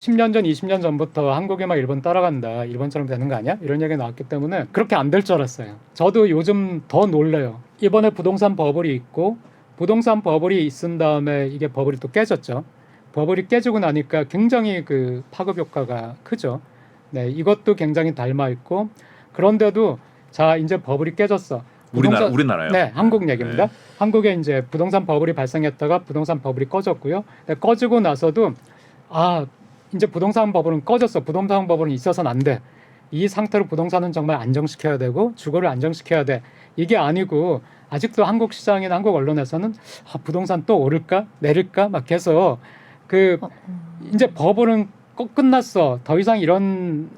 10년 전, 20년 전부터 한국이 막 일본 따라간다, 일본처럼 되는 거 아니야? 이런 얘기가 나왔기 때문에 그렇게 안 될 줄 알았어요. 저도 요즘 더 놀래요. 이번에 부동산 버블이 있고 부동산 버블이 있은 다음에 이게 버블이 또 깨졌죠. 버블이 깨지고 나니까 굉장히 그 파급 효과가 크죠. 네, 이것도 굉장히 닮아 있고 그런데도 자 이제 버블이 깨졌어. 우리나라요? 네, 한국 얘기입니다. 네. 한국에 이제 부동산 버블이 발생했다가 부동산 버블이 꺼졌고요. 네, 꺼지고 나서도 이제 부동산 버블은 꺼졌어. 부동산 버블은 있어서는 안 돼. 이 상태로 부동산은 정말 안정시켜야 되고 주거를 안정시켜야 돼. 이게 아니고 아직도 한국 시장이나 한국 언론에서는 부동산 또 오를까 내릴까 막 계속 이제 버블은 끝났어. 더 이상 이런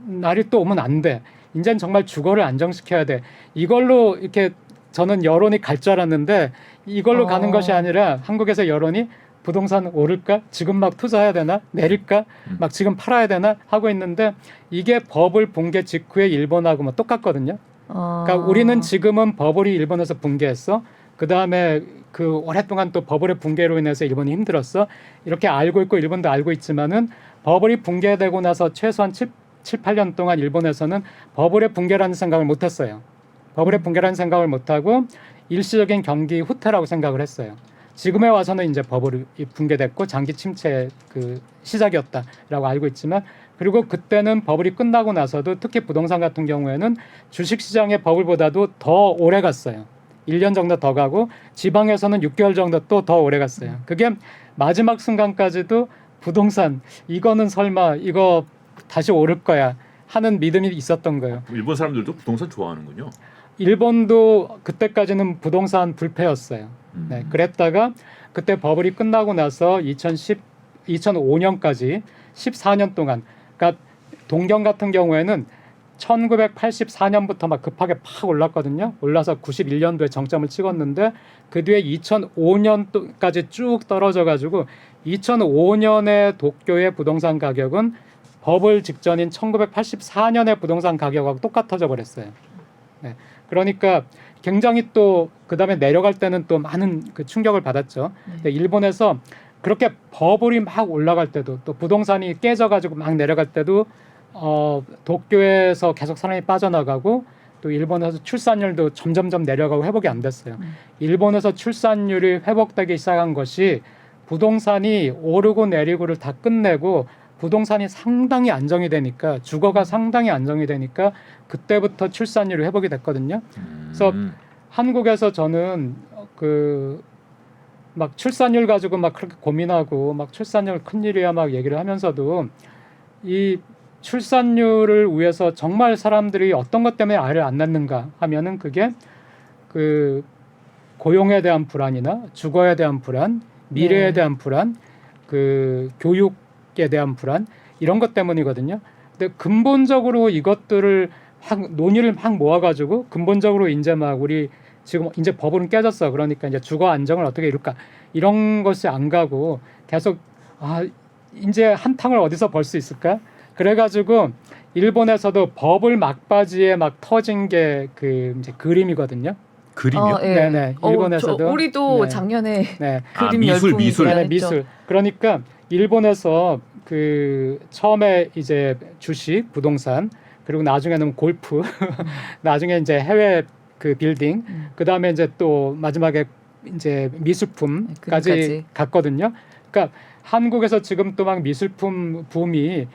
날이 또 오면 안 돼. 이제는 정말 주거를 안정시켜야 돼. 이걸로 이렇게 저는 여론이 갈 줄 알았는데 이걸로 가는 것이 아니라 한국에서 여론이 부동산 오를까? 지금 막 투자해야 되나? 내릴까? 막 지금 팔아야 되나? 하고 있는데 이게 버블 붕괴 직후에 일본하고 뭐 똑같거든요. 그러니까 우리는 지금은 버블이 일본에서 붕괴했어. 그다음에 그 오랫동안 또 버블의 붕괴로 인해서 일본이 힘들었어. 이렇게 알고 있고 일본도 알고 있지만은 버블이 붕괴되고 나서 최소한 7, 8년 동안 일본에서는 버블의 붕괴라는 생각을 못 했어요. 버블의 붕괴라는 생각을 못 하고 일시적인 경기 후퇴라고 생각을 했어요. 지금에 와서는 이제 버블이 붕괴됐고 장기 침체 그 시작이었다라고 알고 있지만 그리고 그때는 버블이 끝나고 나서도 특히 부동산 같은 경우에는 주식시장의 버블보다도 더 오래 갔어요. 1년 정도 더 가고 지방에서는 6개월 정도 또 더 오래 갔어요. 그게 마지막 순간까지도 부동산 이거는 설마 이거 다시 오를 거야 하는 믿음이 있었던 거예요. 일본 사람들도 부동산 좋아하는군요. 일본도 그때까지는 부동산 불패였어요. 네, 그랬다가 그때 버블이 끝나고 나서 2005년까지 14년 동안 그러니까 동경 같은 경우에는 1984년부터 막 급하게 팍 올랐거든요. 올라서 91년도에 정점을 찍었는데 그 뒤에 2005년까지 쭉 떨어져 가지고 2005년에 도쿄의 부동산 가격은 버블 직전인 1984년의 부동산 가격하고 똑같아져 버렸어요. 네. 그러니까 굉장히 또 그다음에 내려갈 때는 또 많은 그 충격을 받았죠. 근데 일본에서 그렇게 버블이 막 올라갈 때도 또 부동산이 깨져가지고 막 내려갈 때도 도쿄에서 계속 사람이 빠져나가고 또 일본에서 출산율도 점점점 내려가고 회복이 안 됐어요. 일본에서 출산율이 회복되기 시작한 것이 부동산이 오르고 내리고를 다 끝내고 부동산이 상당히 안정이 되니까 주거가 상당히 안정이 되니까 그때부터 출산율이 회복이 됐거든요. 그래서 한국에서 저는 그 막 출산율 가지고 막 그렇게 고민하고 막 출산율 큰일이야 막 얘기를 하면서도 이 출산율을 위해서 정말 사람들이 어떤 것 때문에 아이를 안 낳는가 하면은 그게 그 고용에 대한 불안이나 주거에 대한 불안, 미래에 대한 불안, 그 교육에 대한 불안 이런 것 때문이거든요. 근데 근본적으로 이것들을 논의를 막 모아가지고 근본적으로 이제 막 우리 지금 이제 버블은 깨졌어. 그러니까 이제 주거 안정을 어떻게 이룰까 이런 것이 안 가고 계속 이제 한탕을 어디서 벌 수 있을까? 그래가지고 일본에서도 버블 막바지에 막 터진 게 그 이제 그림이거든요. 그림이요? 네. 네네. 일본에서도 우리도 네. 작년에 네. 그림 미술. 네, 미술. 그러니까 일본에서 그 처음에 이제 주식, 부동산 그리고 나중에는 골프, 나중에 이제 해외 그 빌딩, 그 다음에 이제 또 마지막에 이제 미술품까지 갔거든요. 그러니까 한국에서 지금 또 막 미술품 붐이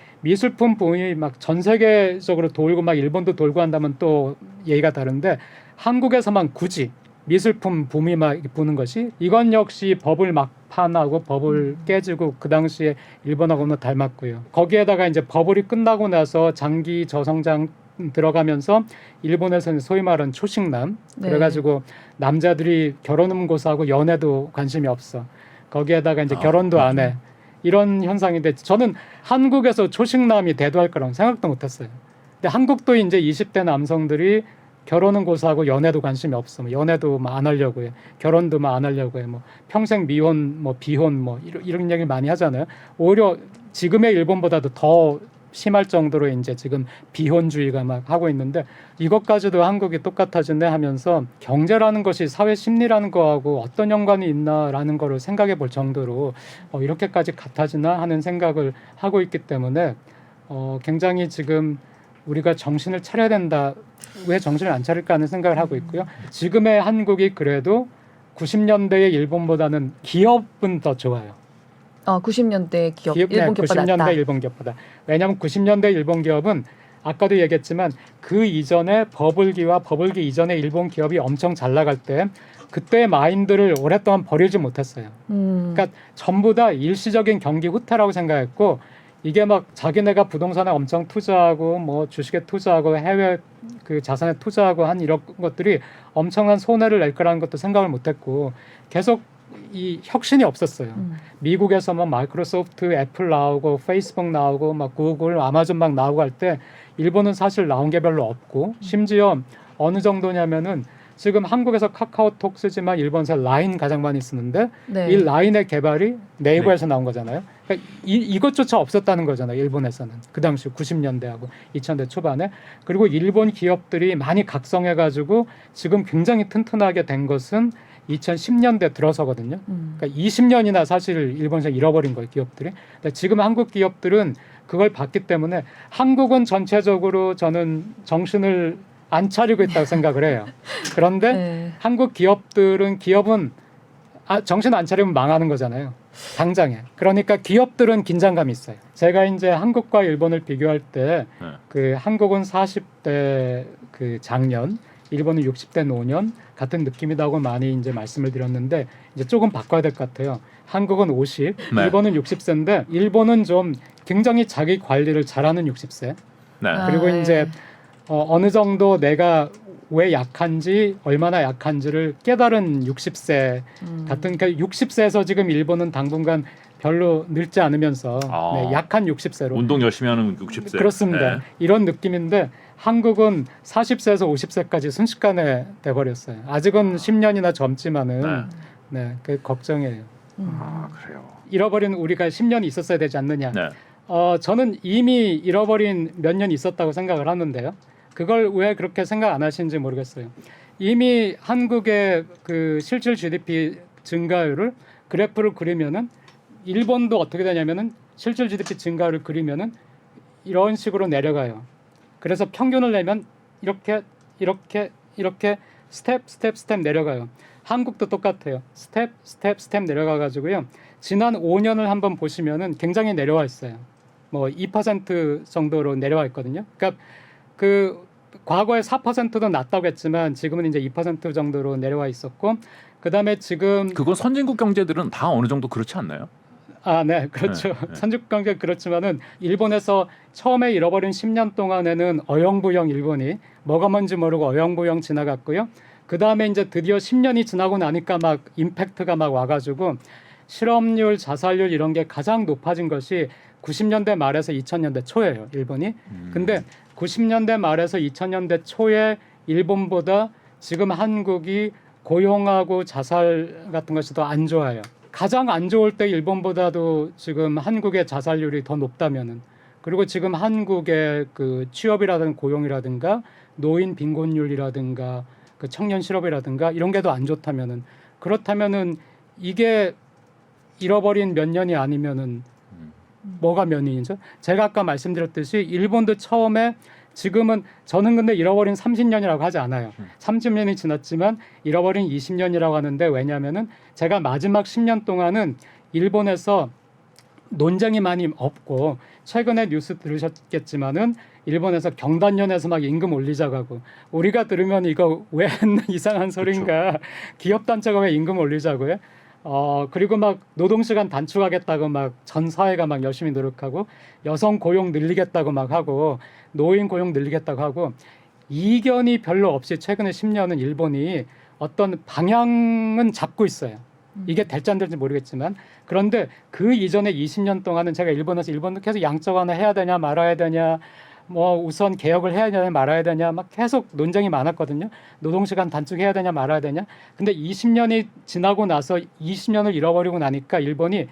막 전 세계적으로 돌고 막 일본도 돌고 한다면 또 얘기가 다른데 한국에서만 굳이 미술품 붐이 막 부는 것이 이건 역시 버블 막판하고 버블 깨지고 그 당시에 일본하고는 닮았고요. 거기에다가 이제 버블이 끝나고 나서 장기 저성장 들어가면서 일본에서는 소위 말하는 초식남 그래가지고 남자들이 결혼고사하고 연애도 관심이 없어. 거기에다가 이제 결혼도 안 해. 이런 현상인데 저는 한국에서 초식남이 대두할 거라고 생각도 못했어요. 근데 한국도 이제 20대 남성들이 결혼은 고사하고 연애도 관심이 없어. 뭐 연애도 뭐 안 하려고 해. 결혼도 뭐 안 하려고 해. 뭐 평생 미혼, 뭐 비혼, 뭐 이런 얘기 많이 하잖아요. 오히려 지금의 일본보다도 더 심할 정도로 이제 지금 비혼주의가 막 하고 있는데 이것까지도 한국이 똑같아지네 하면서 경제라는 것이 사회 심리라는 거하고 어떤 연관이 있나라는 거를 생각해 볼 정도로 이렇게까지 같아지나 하는 생각을 하고 있기 때문에 굉장히 지금 우리가 정신을 차려야 된다. 왜 정신을 안 차릴까 하는 생각을 하고 있고요. 지금의 한국이 그래도 90년대의 일본보다는 기업은 더 좋아요. 90년대 기업 일본 기업보다 90년대 낫다. 일본 기업보다. 왜냐하면 90년대 일본 기업은 아까도 얘기했지만 그 이전에 버블기와 버블기 이전에 일본 기업이 엄청 잘 나갈 때 그때의 마인드를 오랫동안 버리지 못했어요. 그러니까 전부 다 일시적인 경기 후퇴라고 생각했고 이게 막 자기네가 부동산에 엄청 투자하고 뭐 주식에 투자하고 해외 그 자산에 투자하고 한 이런 것들이 엄청난 손해를 낼 거라는 것도 생각을 못했고 계속 이 혁신이 없었어요. 미국에서 막 마이크로소프트, 애플 나오고 페이스북 나오고 막 구글, 아마존 막 나오고 할 때 일본은 사실 나온 게 별로 없고 심지어 어느 정도냐면은 지금 한국에서 카카오톡 쓰지만 일본에서 라인 가장 많이 쓰는데 네. 이 라인의 개발이 네이버에서 나온 거잖아요. 그러니까 이것조차 없었다는 거잖아요. 일본에서는 그 당시 90년대하고 2000대 초반에 그리고 일본 기업들이 많이 각성해가지고 지금 굉장히 튼튼하게 된 것은 2010년대 들어서거든요. 그러니까 20년이나 사실 일본에서 잃어버린 거예요, 기업들이. 근데 지금 한국 기업들은 그걸 봤기 때문에 한국은 전체적으로 저는 정신을 안 차리고 있다고 생각을 해요. 그런데 네. 한국 기업은 정신 안 차리면 망하는 거잖아요. 당장에. 그러니까 기업들은 긴장감이 있어요. 제가 이제 한국과 일본을 비교할 때 그 한국은 40대 그 장년, 일본은 60대 노년 같은 느낌이라고 많이 이제 말씀을 드렸는데 이제 조금 바꿔야 될 것 같아요. 한국은 50, 네. 일본은 60세인데 일본은 좀 굉장히 자기 관리를 잘하는 60세. 네. 그리고 네. 이제 어느 정도 내가 왜 약한지 얼마나 약한지를 깨달은 60세 같은 그러니까 60세에서 지금 일본은 당분간 별로 늙지 않으면서 네, 약한 60세로 운동 열심히 하는 60세. 그렇습니다. 네. 이런 느낌인데 한국은 40세에서 50세까지 순식간에 돼버렸어요. 아직은 10년이나 젊지만은 네, 그 걱정이에요. 아 그래요. 잃어버린 우리가 10년이 있었어야 되지 않느냐. 네. 저는 이미 잃어버린 몇 년 있었다고 생각을 하는데요. 그걸 왜 그렇게 생각 안 하시는지 모르겠어요. 이미 한국의 그 실질 GDP 증가율을 그래프를 그리면은 일본도 어떻게 되냐면은 실질 GDP 증가율을 그리면은 이런 식으로 내려가요. 그래서 평균을 내면 이렇게 스텝 내려가요. 한국도 똑같아요. 스텝 내려가 가지고요. 지난 5년을 한번 보시면은 굉장히 내려와 있어요. 뭐 2% 정도로 내려와 있거든요. 그러니까 그 과거에 4%도 낮다고 했지만 지금은 이제 2% 정도로 내려와 있었고 그다음에 지금 그건 선진국 경제들은 다 어느 정도 그렇지 않나요? 네, 그렇죠. 네. 선진국 경제 그렇지만은 일본에서 처음에 잃어버린 10년 동안에는 어영부영 일본이 뭐가 뭔지 모르고 어영부영 지나갔고요. 그다음에 이제 드디어 10년이 지나고 나니까 막 임팩트가 막 와가지고 실업률, 자살률 이런 게 가장 높아진 것이 90년대 말에서 2000년대 초예요, 일본이. 근데 90년대 말에서 2000년대 초에 일본보다 지금 한국이 고용하고 자살 같은 것이 더 안 좋아요. 가장 안 좋을 때 일본보다도 지금 한국의 자살률이 더 높다면은 그리고 지금 한국의 그 취업이라든가 고용이라든가 노인 빈곤율이라든가 그 청년 실업이라든가 이런 게 더 안 좋다면은 그렇다면은 이게 잃어버린 몇 년이 아니면은 뭐가 몇 년이죠? 제가 아까 말씀드렸듯이 일본도 처음에 지금은 저는 근데 잃어버린 30년이라고 하지 않아요. 30년이 지났지만 잃어버린 20년이라고 하는데 왜냐하면은 제가 마지막 10년 동안은 일본에서 논쟁이 많이 없고 최근에 뉴스 들으셨겠지만은 일본에서 경단련에서 막 임금 올리자고 하고 우리가 들으면 이거 왜 이상한 소린가 기업 단체가 왜 임금 올리자고 해? 그리고 막 노동시간 단축하겠다고 막 전 사회가 막 열심히 노력하고 여성 고용 늘리겠다고 막 하고 노인 고용 늘리겠다고 하고 이견이 별로 없이 최근에 10년은 일본이 어떤 방향은 잡고 있어요. 이게 될지 안 될지 모르겠지만 그런데 그 이전에 20년 동안은 제가 일본에서 계속 양적완화 해야 되냐 말아야 되냐 뭐 우선 개혁을 해야 되냐 말아야 되냐 막 계속 논쟁이 많았거든요. 노동시간 단축해야 되냐 말아야 되냐. 근데 20년이 지나고 나서 20년을 잃어버리고 나니까 일본이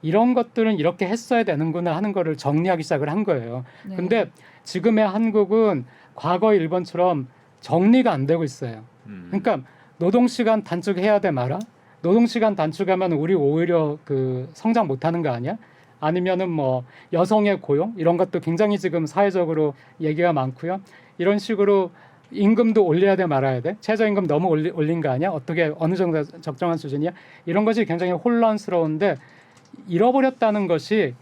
이런 것들은 이렇게 했어야 되는구나 하는 거를 정리하기 시작을 한 거예요. 네. 근데 지금의 한국은 과거 일본처럼 정리가 안 되고 있어요. 그러니까 노동시간 단축해야 돼 말아? 노동시간 단축하면 우리 오히려 그 성장 못하는 거 아니야? 아니면은 뭐 여성의 고용 이런 것도 굉장히 지금 사회적으로 얘기가 많고요. 이런 식으로 임금도 올려야 돼 말아야 돼? 최저임금 너무 올린 거 아니야? 어떻게 어느 정도 적정한 수준이야? 이런 것이 굉장히 혼란스러운데 잃어버렸다는 것이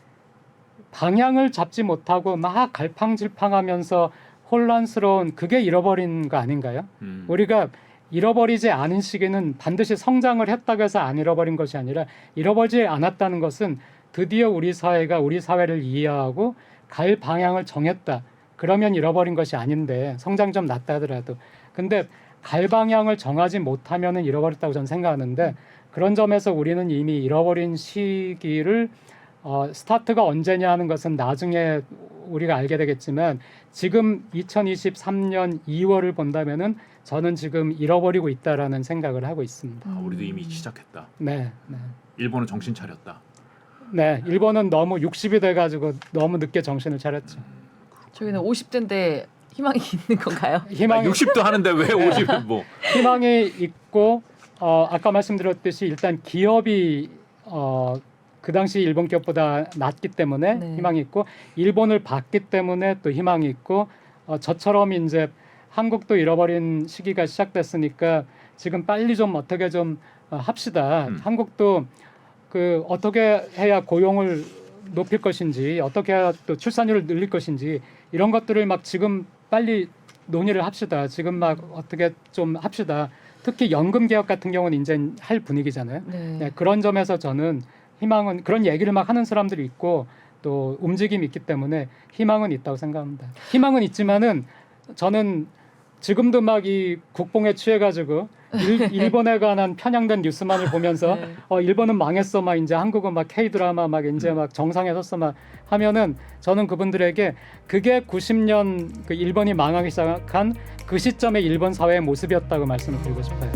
방향을 잡지 못하고 막 갈팡질팡하면서 혼란스러운 그게 잃어버린 거 아닌가요? 우리가 잃어버리지 않은 시기는 반드시 성장을 했다고 해서 안 잃어버린 것이 아니라 잃어버리지 않았다는 것은 드디어 우리 사회가 우리 사회를 이해하고 갈 방향을 정했다. 그러면 잃어버린 것이 아닌데 성장 좀 낮다 하더라도 근데 갈 방향을 정하지 못하면은 잃어버렸다고 저는 생각하는데 그런 점에서 우리는 이미 잃어버린 시기를 스타트가 언제냐 하는 것은 나중에 우리가 알게 되겠지만 지금 2023년 2월을 본다면은 저는 지금 잃어버리고 있다라는 생각을 하고 있습니다. 아, 우리도 이미 시작했다. 네, 네. 일본은 정신 차렸다. 네, 일본은 너무 60이 돼가지고 너무 늦게 정신을 차렸죠. 저희는 50대인데 희망이 있는 건가요? 희망이 60도 하는데 왜 50을 뭐? 희망이 있고 아까 말씀드렸듯이 일단 기업이 그 당시 일본 기업보다 낮기 때문에 네. 희망이 있고 일본을 봤기 때문에 또 희망이 있고 저처럼 이제 한국도 잃어버린 시기가 시작됐으니까 지금 빨리 좀 어떻게 좀 합시다. 한국도 그 어떻게 해야 고용을 높일 것인지 어떻게 해야 또 출산율을 늘릴 것인지 이런 것들을 막 지금 빨리 논의를 합시다. 지금 막 어떻게 좀 합시다. 특히 연금 개혁 같은 경우는 이제 할 분위기잖아요. 네. 네, 그런 점에서 저는 희망은 그런 얘기를 막 하는 사람들이 있고 또 움직임이 있기 때문에 희망은 있다고 생각합니다. 희망은 있지만은 저는 지금도 막 이 국뽕에 취해가지고 일본에 관한 편향된 뉴스만을 보면서 네. 일본은 망했어 막 이제 한국은 막 K 드라마 막 이제 막 정상에 섰어 막 하면은 저는 그분들에게 그게 90년 그 일본이 망하기 시작한 그 시점의 일본 사회의 모습이었다고 말씀을 드리고 싶어요.